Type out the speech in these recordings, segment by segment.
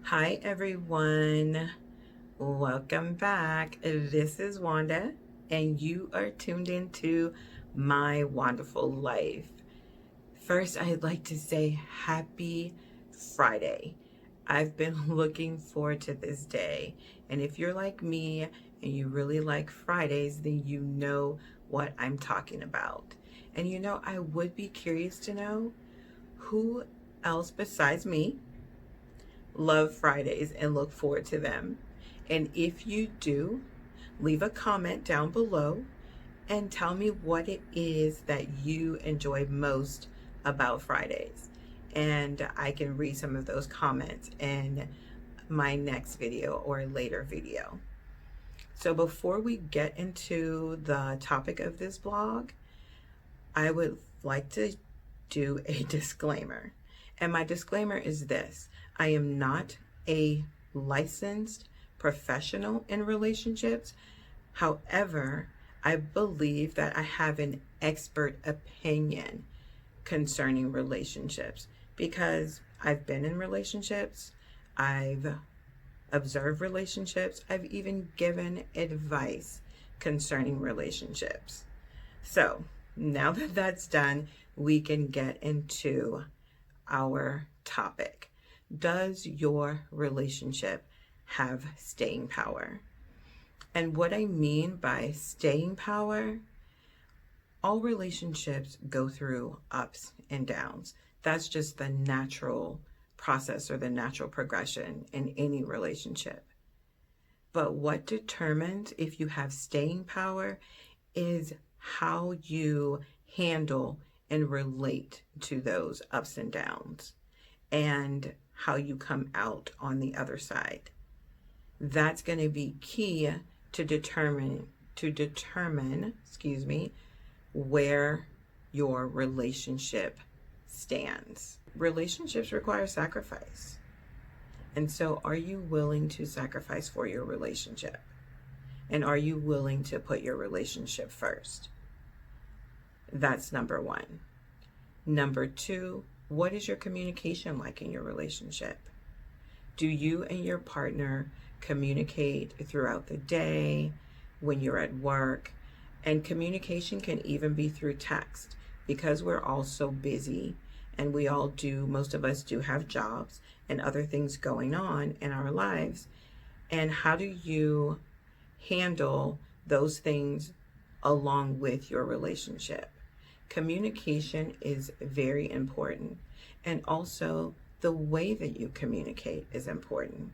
Hi, everyone. Welcome back. This is Wanda, and you are tuned into My Wonderful Life. First, I'd like to say happy Friday. I've been looking forward to this day. And if you're like me and you really like Fridays, then you know what I'm talking about. And I would be curious to know who else besides me love Fridays and look forward to them. And if you do, leave a comment down below and tell me what it is that you enjoy most about Fridays. And I can read some of those comments in my next video or a later video. So before we get into the topic of this blog, I would like to do a disclaimer. And my disclaimer is this: I am not a licensed professional in relationships. However, I believe that I have an expert opinion concerning relationships because I've been in relationships, I've observed relationships, I've even given advice concerning relationships. So now that that's done, we can get into our topic. Does your relationship have staying power? And what I mean by staying power, all relationships go through ups and downs. That's just the natural process or the natural progression in any relationship. But what determines if you have staying power is how you handle and relate to those ups and downs and how you come out on the other side. That's going to be key to determine, where your relationship stands. Relationships require sacrifice. And so are you willing to sacrifice for your relationship? And are you willing to put your relationship first? That's number one. Number two, what is your communication like in your relationship? Do you and your partner communicate throughout the day, when you're at work? And communication can even be through text because we're all so busy and most of us do have jobs and other things going on in our lives. And how do you handle those things along with your relationship? Communication is very important. And also, the way that you communicate is important.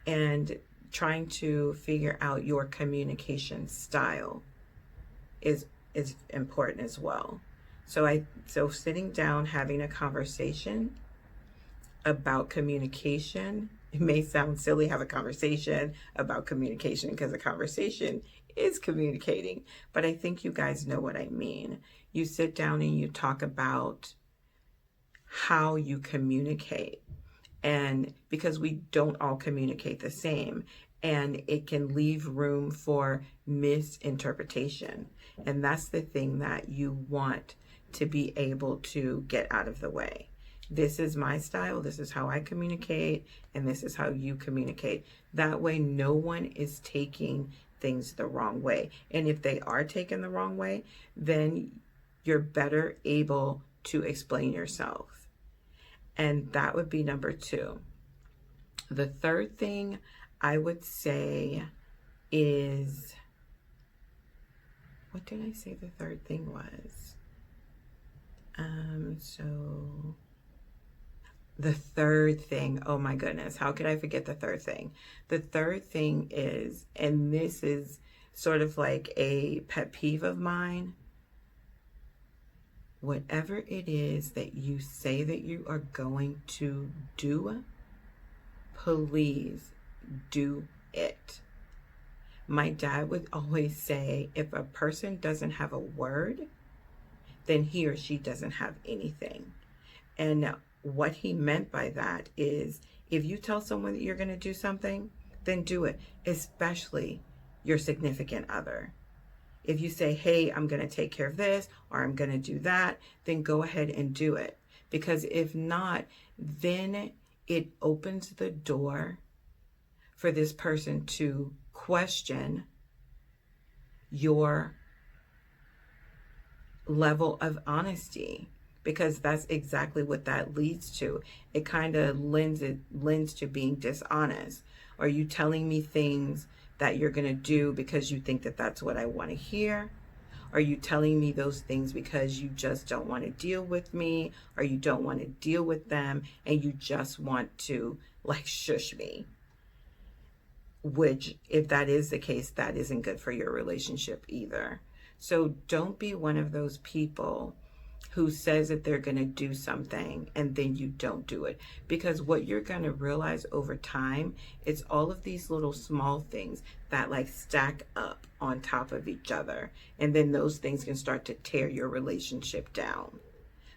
And trying to figure out your communication style is important as well. So sitting down, having a conversation about communication. It may sound silly, have a conversation about communication, because a conversation is communicating, but I think you guys know what I mean. You sit down and you talk about how you communicate, and because we don't all communicate the same, and it can leave room for misinterpretation. And that's the thing that you want to be able to get out of the way. This is my style, this is how I communicate, and this is how you communicate. That way, no one is taking things the wrong way. And if they are taken the wrong way, then you're better able to explain yourself. And that would be number two. The third thing I would say is, what did I say the third thing was? The third thing, oh my goodness, how could I forget the third thing? The third thing is, and this is sort of like a pet peeve of mine, whatever it is that you say that you are going to do, please do it. My dad would always say, if a person doesn't have a word, then he or she doesn't have anything. And what he meant by that is, if you tell someone that you're going to do something, then do it, especially your significant other. If you say, hey, I'm going to take care of this, or I'm going to do that, then go ahead and do it. Because if not, then it opens the door for this person to question your level of honesty, because that's exactly what that leads to. It kind of lends to being dishonest. Are you telling me things that you're going to do because you think that that's what I want to hear? Are you telling me those things because you just don't want to deal with me, or you don't want to deal with them and you just want to like shush me? Which, if that is the case, that isn't good for your relationship either. So don't be one of those people who says that they're going to do something and then you don't do it. Because what you're going to realize over time, it's all of these little small things that like stack up on top of each other. And then those things can start to tear your relationship down.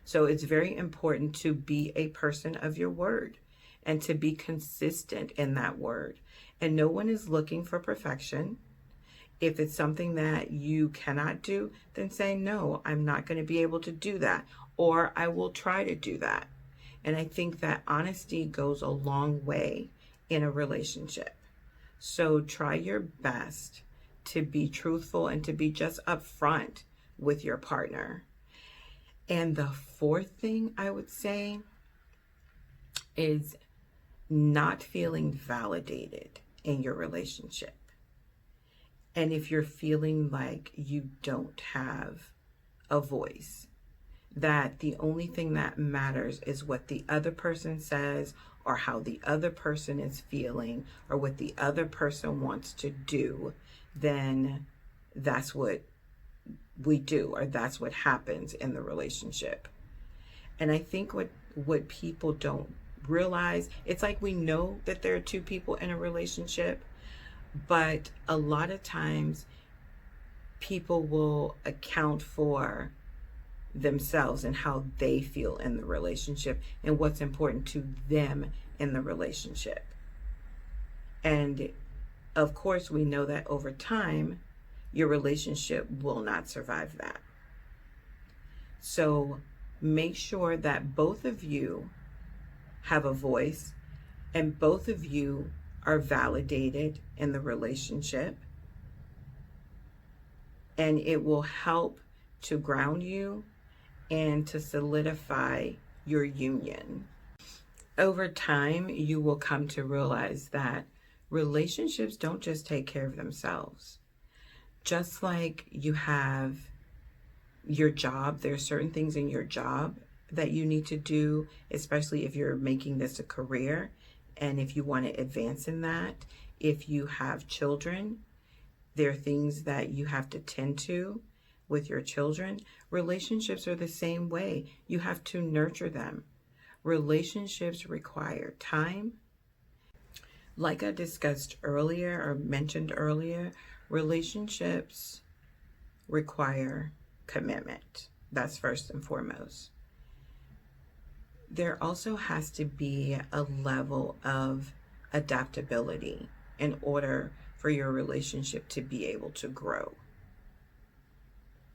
So it's very important to be a person of your word and to be consistent in that word. And no one is looking for perfection. If it's something that you cannot do, then say, no, I'm not going to be able to do that, or I will try to do that. And I think that honesty goes a long way in a relationship. So try your best to be truthful and to be just upfront with your partner. And the fourth thing I would say is not feeling validated in your relationship. And if you're feeling like you don't have a voice, that the only thing that matters is what the other person says, or how the other person is feeling, or what the other person wants to do, then that's what we do, or that's what happens in the relationship. And I think what people don't realize, it's like we know that there are two people in a relationship, but a lot of times people will account for themselves and how they feel in the relationship and what's important to them in the relationship. And of course, we know that over time, your relationship will not survive that. So make sure that both of you have a voice and both of you are validated in the relationship, and it will help to ground you and to solidify your union. Over time, you will come to realize that relationships don't just take care of themselves. Just like you have your job, there are certain things in your job that you need to do, especially if you're making this a career. And if you want to advance in that, if you have children, there are things that you have to tend to with your children. Relationships are the same way. You have to nurture them. Relationships require time. Like I discussed earlier or mentioned earlier, relationships require commitment. That's first and foremost. There also has to be a level of adaptability in order for your relationship to be able to grow.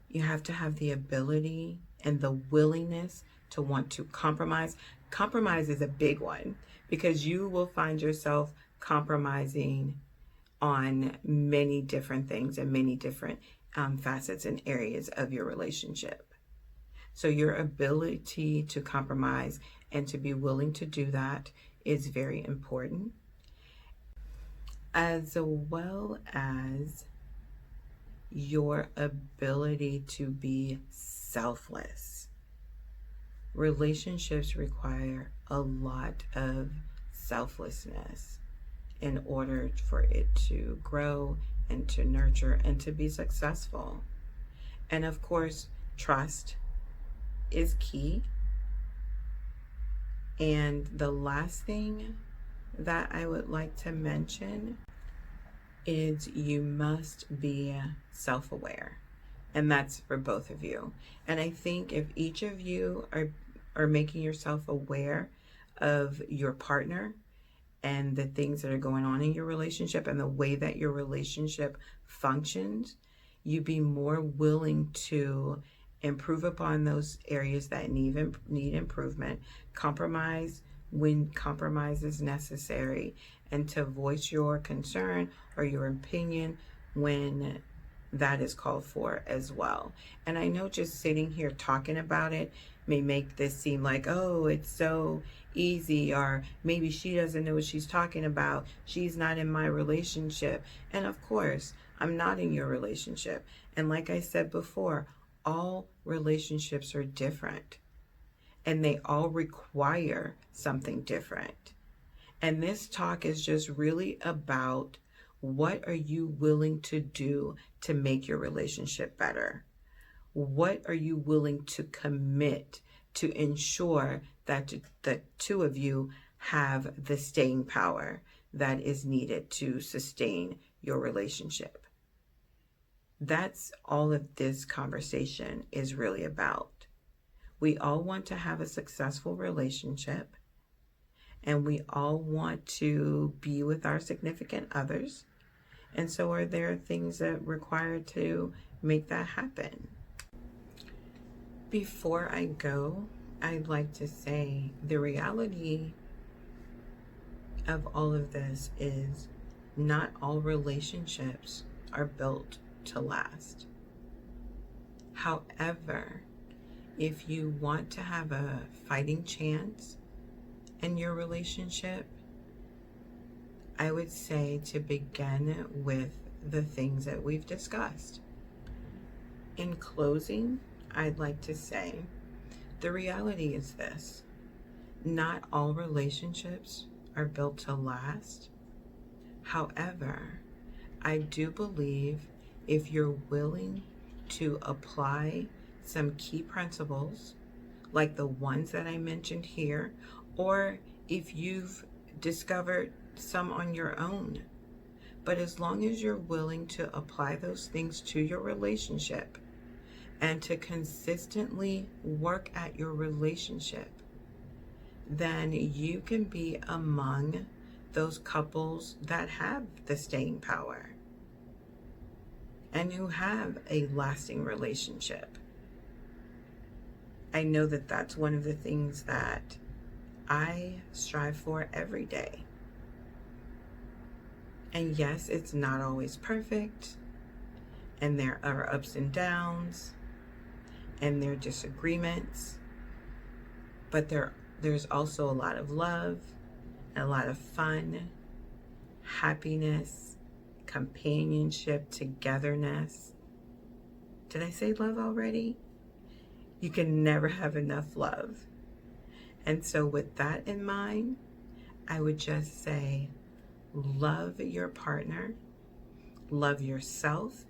You have to have the ability and the willingness to want to compromise. Compromise is a big one because you will find yourself compromising on many different things and many different facets and areas of your relationship. So your ability to compromise and to be willing to do that is very important, as well as your ability to be selfless. Relationships require a lot of selflessness in order for it to grow and to nurture and to be successful. And of course, trust is key. And the last thing that I would like to mention is you must be self-aware. And that's for both of you. And I think if each of you are making yourself aware of your partner and the things that are going on in your relationship and the way that your relationship functions, you'd be more willing to improve upon those areas that need improvement, compromise when compromise is necessary, and to voice your concern or your opinion when that is called for as well. And I know just sitting here talking about it may make this seem like, oh, it's so easy, or maybe she doesn't know what she's talking about. She's not in my relationship. And of course, I'm not in your relationship. And like I said before, all relationships are different and they all require something different. And this talk is just really about, what are you willing to do to make your relationship better? What are you willing to commit to ensure that the two of you have the staying power that is needed to sustain your relationship? That's all of this conversation is really about. We all want to have a successful relationship, and we all want to be with our significant others. And so are there things that require to make that happen? Before I go, I'd like to say the reality of all of this is not all relationships are built to last. However, if you want to have a fighting chance in your relationship, I would say to begin with the things that we've discussed. In closing, I'd like to say the reality is this: not all relationships are built to last. However, I do believe if you're willing to apply some key principles, like the ones that I mentioned here, or if you've discovered some on your own, but as long as you're willing to apply those things to your relationship and to consistently work at your relationship, then you can be among those couples that have the staying power and who have a lasting relationship. I know that that's one of the things that I strive for every day. And yes, it's not always perfect, and there are ups and downs, and there are disagreements, but there's also a lot of love, a lot of fun, happiness, companionship, togetherness. Did I say love already? You can never have enough love. And so with that in mind, I would just say, love your partner, love yourself,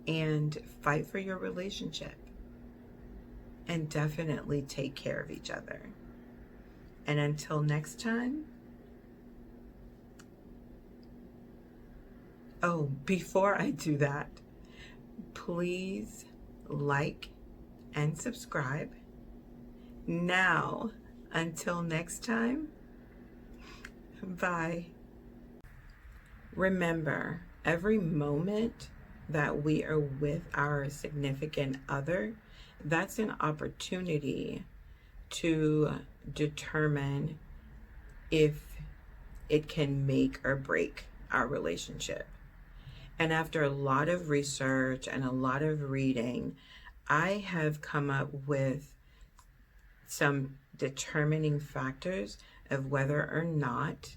and fight for your relationship. And definitely take care of each other. And until next time, oh, before I do that, please like and subscribe. Now, until next time, bye. Remember, every moment that we are with our significant other, that's an opportunity to determine if it can make or break our relationship. And after a lot of research and a lot of reading, I have come up with some determining factors of whether or not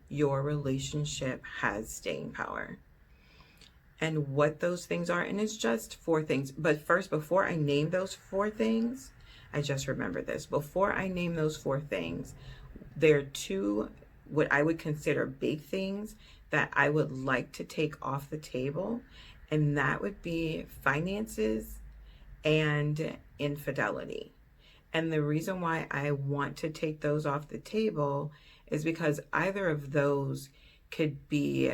your relationship has staying power. And what those things are, and it's just 4 things. But first, before I name those 4 things, I just remember this. Before I name those 4 things, there are 2 what I would consider big things that I would like to take off the table, and that would be finances and infidelity. And the reason why I want to take those off the table is because either of those could be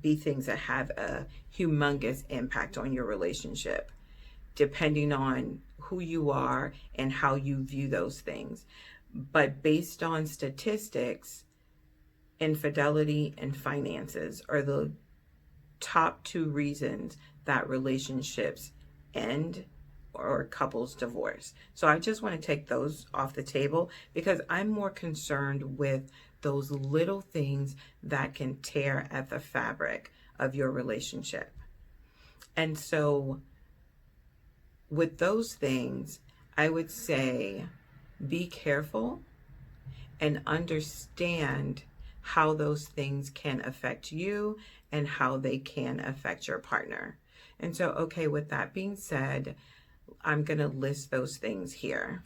things that have a humongous impact on your relationship, depending on who you are and how you view those things. But based on statistics, infidelity and finances are the top 2 reasons that relationships end or couples divorce. So I just want to take those off the table because I'm more concerned with those little things that can tear at the fabric of your relationship. And so with those things, I would say be careful and understand how those things can affect you and how they can affect your partner. And so, okay, with that being said, I'm going to list those things here.